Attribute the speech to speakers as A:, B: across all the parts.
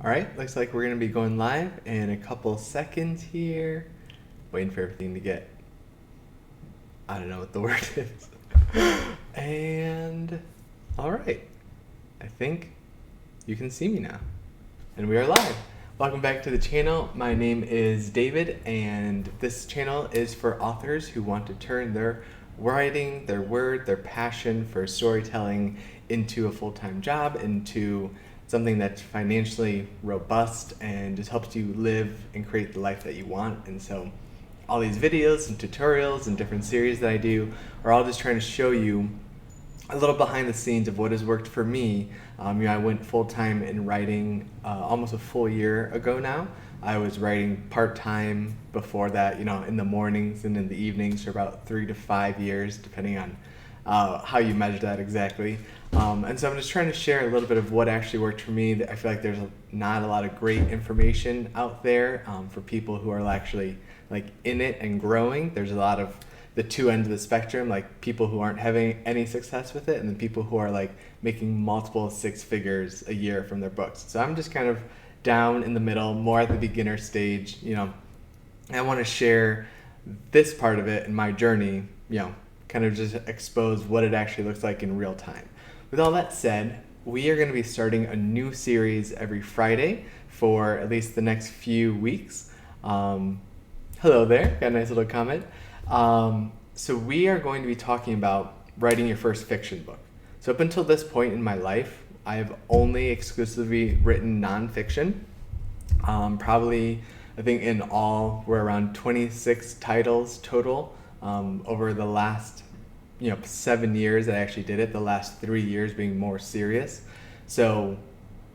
A: All right, looks like we're gonna be going live in a couple seconds here. Waiting for everything to get, I don't know what the word is. And all right, I think you can see me now. And we are live. Welcome back to the channel. My name is David, and this channel is for authors who want to turn their writing, their word, their passion for storytelling into a full-time job, into something that's financially robust and just helps you live and create the life that you want. And so all these videos and tutorials and different series that I do are all just trying to show you a little behind the scenes of what has worked for me. I went full-time in writing almost a full year ago now. I was writing part-time before that, in the mornings and in the evenings for about 3 to 5 years, depending on how you measure that exactly. And so I'm just trying to share a little bit of what actually worked for me. I feel like there's not a lot of great information out there for people who are actually in it and growing. There's a lot of the two ends of the spectrum, like people who aren't having any success with it, and then people who are making multiple 6 figures a year from their books. So I'm just kind of down in the middle, more at the beginner stage. I want to share this part of it and my journey, kind of just expose what it actually looks like in real time. With all that said, we are going to be starting a new series every Friday for at least the next few weeks. Hello there, got a nice little comment. So we are going to be talking about writing your first fiction book. So up until this point in my life, I have only exclusively written nonfiction. Probably, I think in all, we're around 26 titles total over the last 7 years that I actually did it, the last 3 years being more serious. So,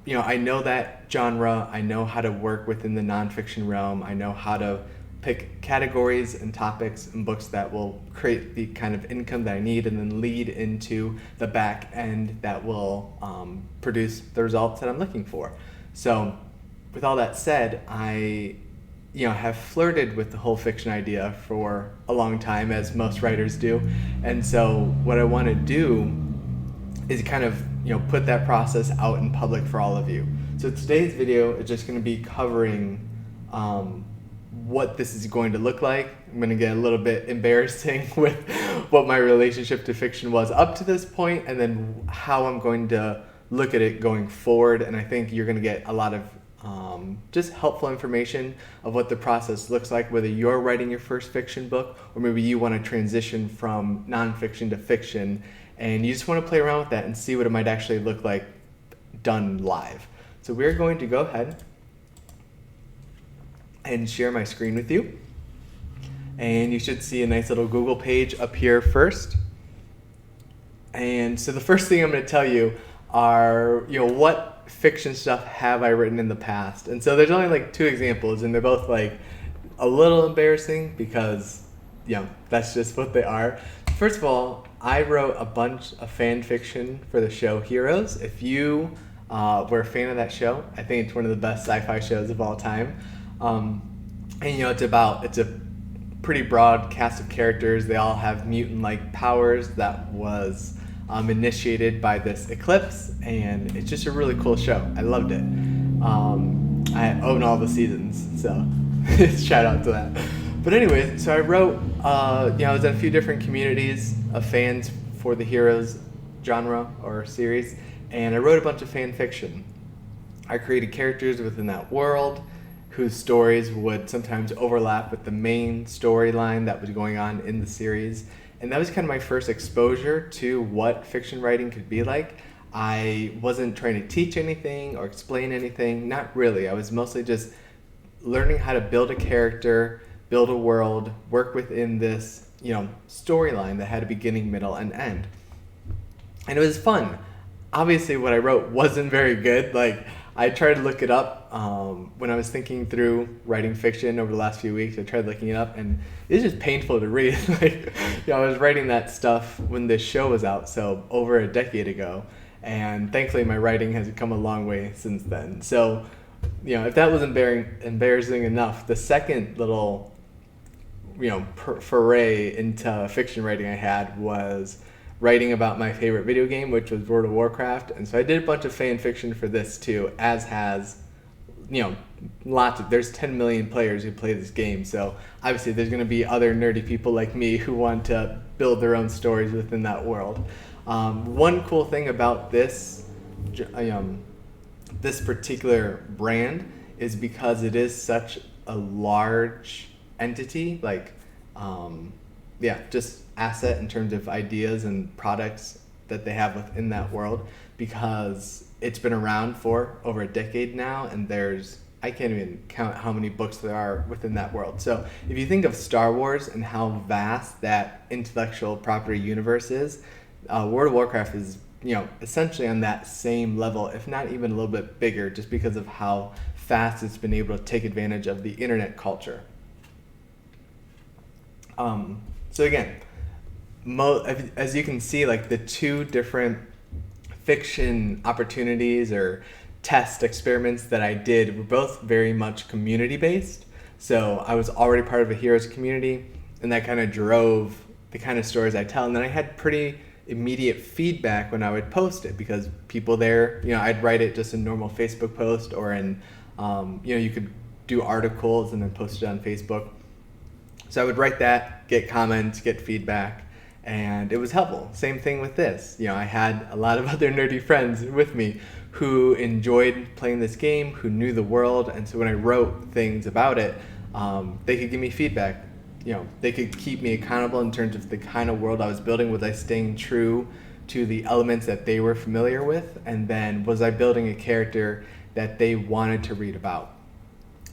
A: I know that genre, I know how to work within the nonfiction realm, I know how to pick categories and topics and books that will create the kind of income that I need and then lead into the back end that will produce the results that I'm looking for. So with all that said, I have flirted with the whole fiction idea for a long time, as most writers do. And so what I want to do is kind of, put that process out in public for all of you. So today's video is just going to be covering what this is going to look like. I'm going to get a little bit embarrassing with what my relationship to fiction was up to this point, and then how I'm going to look at it going forward. And I think you're going to get a lot of just helpful information of what the process looks like, whether you're writing your first fiction book or maybe you want to transition from nonfiction to fiction and you just want to play around with that and see what it might actually look like done live. So we're going to go ahead and share my screen with you. And you should see a nice little Google page up here first. And so the first thing I'm going to tell you are, what fiction stuff have I written in the past? And so there's only 2 examples, and they're both a little embarrassing because, that's just what they are. First of all, I wrote a bunch of fan fiction for the show Heroes. If you were a fan of that show, I think it's one of the best sci-fi shows of all time. And it's a pretty broad cast of characters. They all have mutant-like powers that was initiated by this eclipse, and it's just a really cool show. I loved it. I own all the seasons, so shout out to that. But anyways, so I wrote, I was in a few different communities of fans for the Heroes genre or series, and I wrote a bunch of fan fiction. I created characters within that world whose stories would sometimes overlap with the main storyline that was going on in the series. And that was kind of my first exposure to what fiction writing could be like. I wasn't trying to teach anything or explain anything, not really. I was mostly just learning how to build a character, build a world, work within this, storyline that had a beginning, middle, and end. And it was fun. Obviously, what I wrote wasn't very good. I tried to look it up when I was thinking through writing fiction over the last few weeks. I tried looking it up, and it's just painful to read. I was writing that stuff when this show was out, so over a decade ago, and thankfully my writing has come a long way since then. So, if that was embarrassing enough, the second little, foray into fiction writing I had was writing about my favorite video game, which was World of Warcraft. And so I did a bunch of fan fiction for this too, as has there's 10 million players who play this game, so obviously there's going to be other nerdy people like me who want to build their own stories within that world. One cool thing about this particular brand is because it is such a large entity, just asset in terms of ideas and products that they have within that world, because it's been around for over a decade now, and I can't even count how many books there are within that world. So if you think of Star Wars and how vast that intellectual property universe is, World of Warcraft is essentially on that same level, if not even a little bit bigger, just because of how fast it's been able to take advantage of the internet culture. So again, as you can see, the two different fiction opportunities or test experiments that I did were both very much community based. So I was already part of a heroes community, and that kind of drove the kind of stories I tell. And then I had pretty immediate feedback when I would post it, because people there, I'd write it just a normal Facebook post, or in, you could do articles and then post it on Facebook. So I would write that, get comments, get feedback, and it was helpful. Same thing with this. I had a lot of other nerdy friends with me who enjoyed playing this game, who knew the world, and so when I wrote things about it, they could give me feedback. They could keep me accountable in terms of the kind of world I was building. Was I staying true to the elements that they were familiar with? And then was I building a character that they wanted to read about?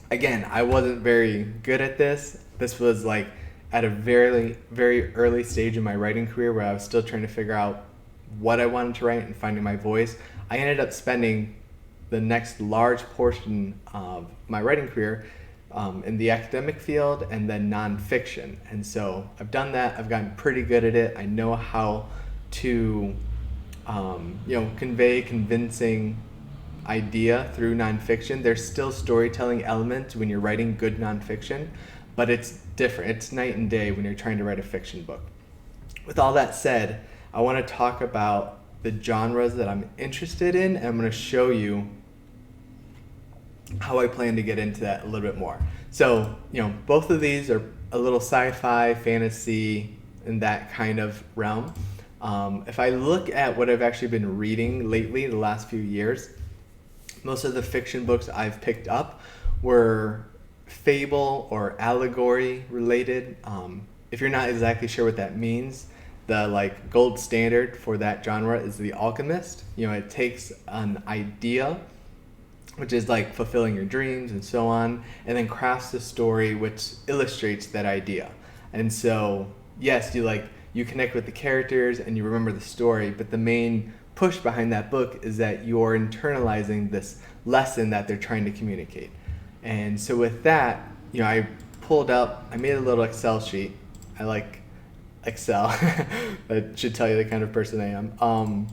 A: Again, I wasn't very good at this. This was at a very, very early stage in my writing career, where I was still trying to figure out what I wanted to write and finding my voice. I ended up spending the next large portion of my writing career in the academic field and then nonfiction. And so I've done that. I've gotten pretty good at it. I know how to convey convincing idea through nonfiction. There's still storytelling elements when you're writing good nonfiction, but it's different. It's night and day when you're trying to write a fiction book. With all that said, I want to talk about the genres that I'm interested in, and I'm going to show you how I plan to get into that a little bit more. So, both of these are a little sci-fi, fantasy, in that kind of realm. If I look at what I've actually been reading lately, the last few years, most of the fiction books I've picked up were fable or allegory related. If you're not exactly sure what that means, the gold standard for that genre is The Alchemist. It takes an idea, which is fulfilling your dreams and so on, and then crafts a story which illustrates that idea. And so, yes, you connect with the characters and you remember the story, but the main push behind that book is that you're internalizing this lesson that they're trying to communicate. And so with that, I made a little Excel sheet. I like Excel. That should tell you the kind of person I am.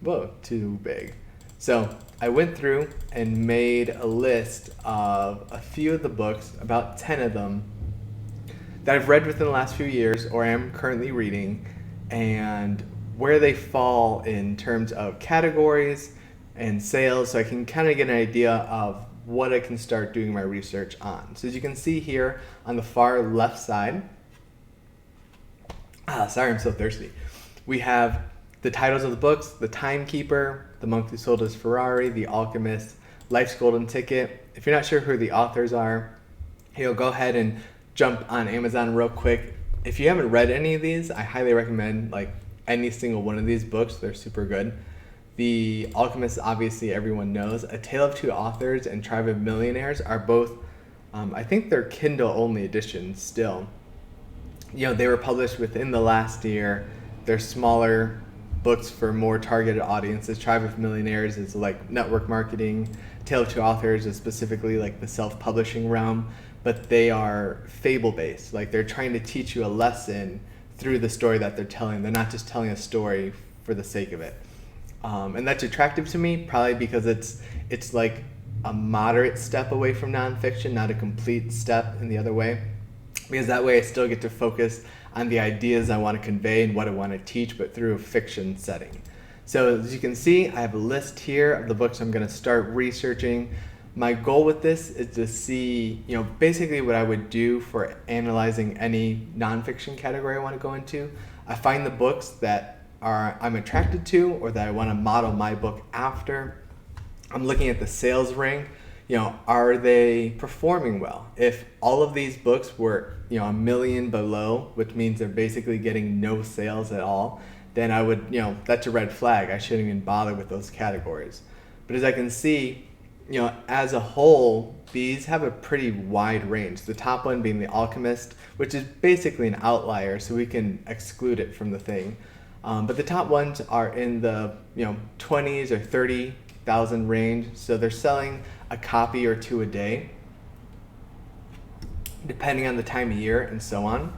A: Whoa, too big. So I went through and made a list of a few of the books, about 10 of them, that I've read within the last few years or am currently reading, and where they fall in terms of categories and sales, so I can kind of get an idea of what I can start doing my research on. So as you can see here on the far left side, sorry, I'm so thirsty. We have the titles of the books: The Timekeeper, The Monk Who Sold His Ferrari, The Alchemist, Life's Golden Ticket. If you're not sure who the authors are, go ahead and jump on Amazon real quick. If you haven't read any of these, I highly recommend any single one of these books. They're super good. The Alchemist, obviously everyone knows. A Tale of Two Authors and Tribe of Millionaires are both, I think they're Kindle only editions still. They were published within the last year. They're smaller books for more targeted audiences. Tribe of Millionaires is network marketing. Tale of Two Authors is specifically the self-publishing realm, but they are fable-based. They're trying to teach you a lesson through the story that they're telling. They're not just telling a story for the sake of it. And that's attractive to me, probably because it's a moderate step away from nonfiction, not a complete step in the other way. Because that way I still get to focus on the ideas I want to convey and what I want to teach, but through a fiction setting. So as you can see, I have a list here of the books I'm going to start researching. My goal with this is to see, basically what I would do for analyzing any nonfiction category I want to go into. I find the books that I'm attracted to or that I want to model my book after. I'm looking at the sales rank. Are they performing well? If all of these books were, a million below, which means they're basically getting no sales at all, then I would, that's a red flag. I shouldn't even bother with those categories. But as I can see, as a whole, these have a pretty wide range. The top one being The Alchemist, which is basically an outlier, so we can exclude it from the thing. But the top ones are in the 20s or 30,000 range, so they're selling a copy or two a day, depending on the time of year and so on.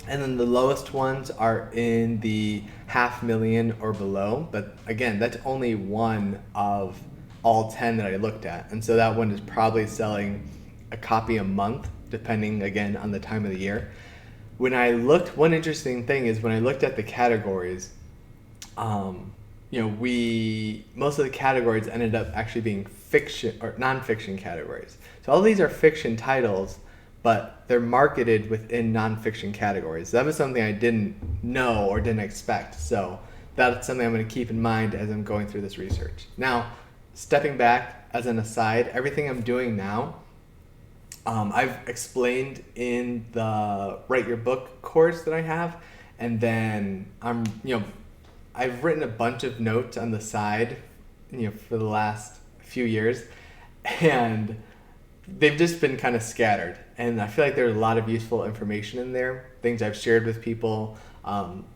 A: And then the lowest ones are in the 500,000 or below, but again, that's only one of all 10 that I looked at. And so that one is probably selling a copy a month, depending again on the time of the year. When I looked, one interesting thing is when I looked at the categories, most of the categories ended up actually being fiction or nonfiction categories. So all these are fiction titles, but they're marketed within nonfiction categories. That was something I didn't know or didn't expect. So that's something I'm going to keep in mind as I'm going through this research. Now, stepping back as an aside, everything I'm doing now, I've explained in the Write Your Book course that I have, and then I've written a bunch of notes on the side, for the last few years, and they've just been kind of scattered. And I feel like there's a lot of useful information in there, things I've shared with people,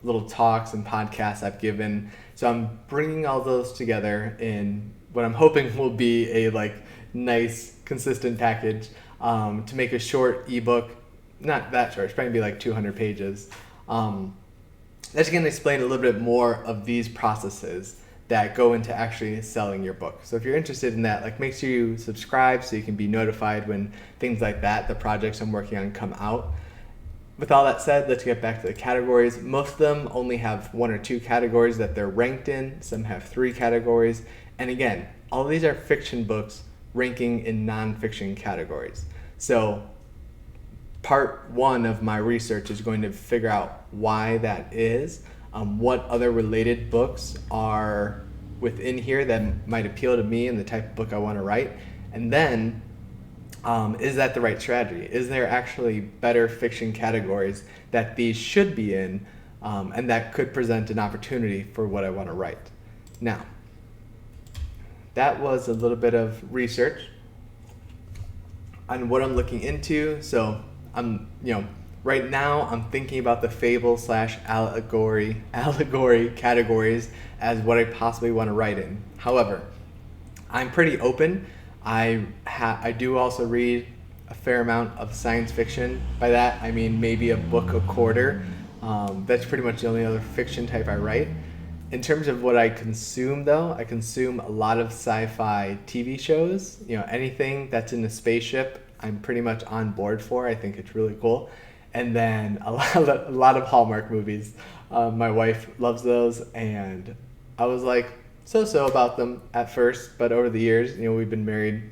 A: little talks and podcasts I've given. So I'm bringing all those together in what I'm hoping will be a nice, consistent package to make a short ebook. Not that short, it's probably be 200 pages. That's going to explain a little bit more of these processes that go into actually selling your book. So if you're interested in that, make sure you subscribe so you can be notified when things like that, the projects I'm working on, come out. With all that said, let's get back to the categories. Most of them only have one or two categories that they're ranked in. Some have 3 categories. And again, all of these are fiction books ranking in nonfiction categories. So part 1 of my research is going to figure out why that is, what other related books are within here that might appeal to me and the type of book I want to write, and then is that the right strategy? Is there actually better fiction categories that these should be in, and that could present an opportunity for what I want to write? Now, that was a little bit of research on what I'm looking into. So I'm, right now I'm thinking about the fable/allegory categories as what I possibly want to write in. However, I'm pretty open. I do also read a fair amount of science fiction. By that I mean maybe a book a quarter. That's pretty much the only other fiction type I write. In terms of what I consume, though, I consume a lot of sci-fi TV shows. Anything that's in a spaceship, I'm pretty much on board for. I think it's really cool. And then a lot of Hallmark movies. My wife loves those, and I was so-so about them at first, but over the years, we've been married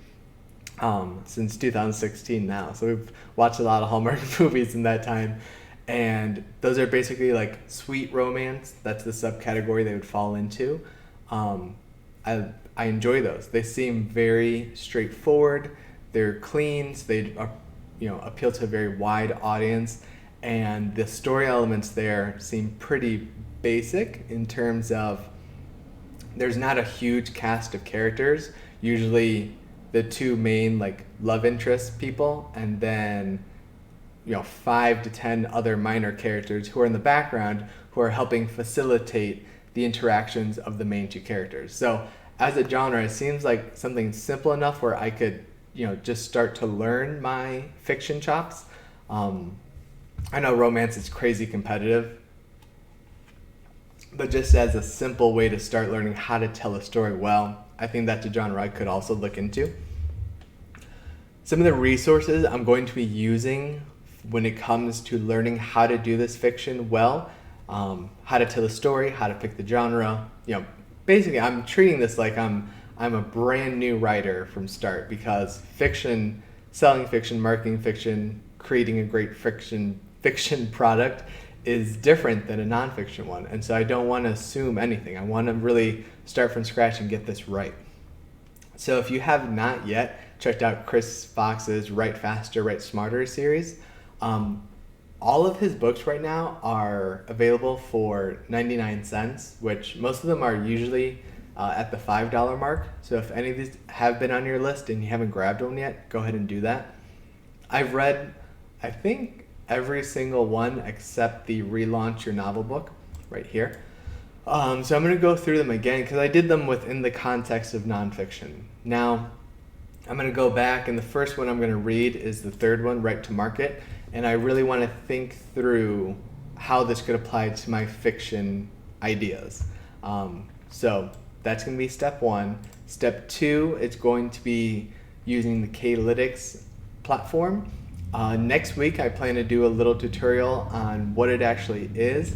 A: since 2016 now, so we've watched a lot of Hallmark movies in that time. And those are basically sweet romance. That's the subcategory they would fall into. I enjoy those. They seem very straightforward. They're clean. So they appeal to a very wide audience. And the story elements there seem pretty basic in terms of there's not a huge cast of characters. Usually the 2 main love interest people, and then 5 to 10 other minor characters who are in the background who are helping facilitate the interactions of the main 2 characters. So as a genre, it seems like something simple enough where I could, just start to learn my fiction chops. I know romance is crazy competitive, but just as a simple way to start learning how to tell a story well, I think that's a genre I could also look into. Some of the resources I'm going to be using when it comes to learning how to do this fiction well, how to tell a story, how to pick the genre. Basically I'm treating this like I'm I'm a brand new writer from start, because fiction, selling fiction, marketing fiction, creating a great fiction product is different than a nonfiction one. And so I don't want to assume anything. I want to really start from scratch and get this right. So if you have not yet checked out Chris Fox's Write Faster, Write Smarter series, all of his books right now are available for 99 cents, which most of them are usually at the $5 mark. So if any of these have been on your list and you haven't grabbed one yet, go ahead and do that. I've read, I think, every single one except the Relaunch Your Novel book right here. So I'm going to go through them again because I did them within the context of nonfiction. Now, I'm going to go back, and the first one I'm going to read is the third one, Write to Market, and I really want to think through how this could apply to my fiction ideas. So that's going to be step one. Step two, it's going to be using the K-Lytics platform. Next week, I plan to do a little tutorial on what it actually is.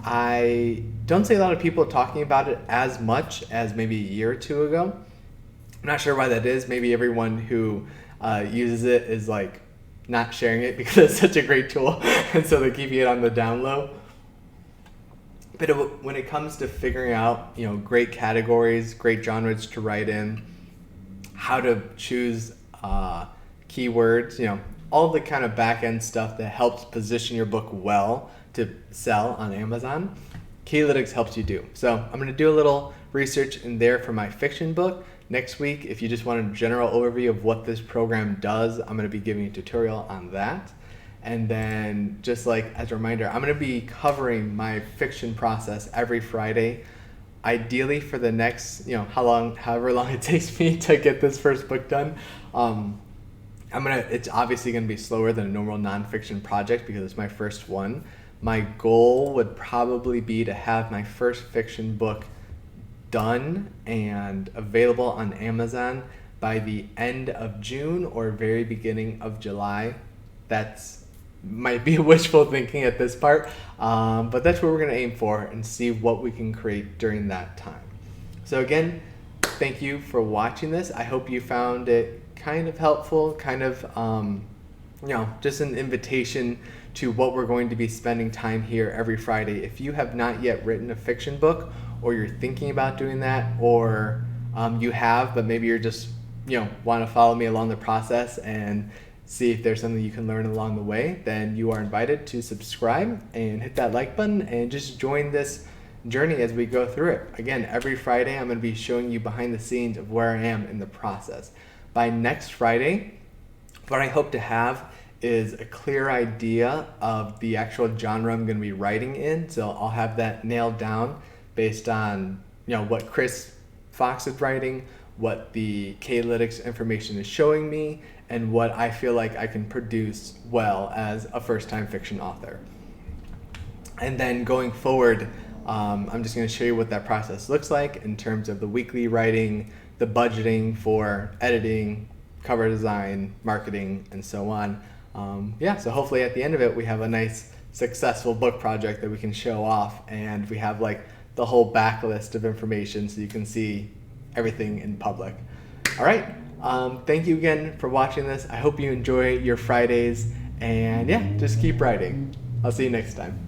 A: I don't see a lot of people talking about it as much as maybe a year or two ago. I'm not sure why that is. Maybe everyone who uses it is like not sharing it because it's such a great tool, and so they're keeping it on the down low. But when it comes to figuring out, great categories, great genres to write in, how to choose keywords, all the kind of back end stuff that helps position your book well to sell on Amazon, K-Lytics helps you do. So I'm going to do a little research in there for my fiction book. Next week, if you just want a general overview of what this program does, I'm going to be giving a tutorial on that. And then just like as a reminder, I'm going to be covering my fiction process every Friday, ideally for the next, however long it takes me to get this first book done. It's obviously going to be slower than a normal nonfiction project because it's my first one. My goal would probably be to have my first fiction book done and available on Amazon by the end of June or very beginning of July. That's might be wishful thinking at this part, but that's what we're going to aim for and see what we can create during that time. So again, thank you for watching this. I hope you found it kind of helpful, kind of just an invitation to what we're going to be spending time here every Friday. If you have not yet written a fiction book, or you're thinking about doing that, or you have, but maybe you're just want to follow me along the process and see if there's something you can learn along the way, then you are invited to subscribe and hit that like button and just join this journey as we go through it. Again, every Friday I'm going to be showing you behind the scenes of where I am in the process. By next Friday, what I hope to have is a clear idea of the actual genre I'm going to be writing in. So I'll have that nailed down based on what Chris Fox is writing, what the K-Lytics information is showing me, and what I feel like I can produce well as a first-time fiction author. And then going forward, I'm just going to show you what that process looks like in terms of the weekly writing, the budgeting for editing, cover design, marketing, and so on. So hopefully at the end of it, we have a nice, successful book project that we can show off, and we have like the whole backlist of information so you can see everything in public. All right. Thank you again for watching this. I hope you enjoy your Fridays, and just keep writing. I'll see you next time.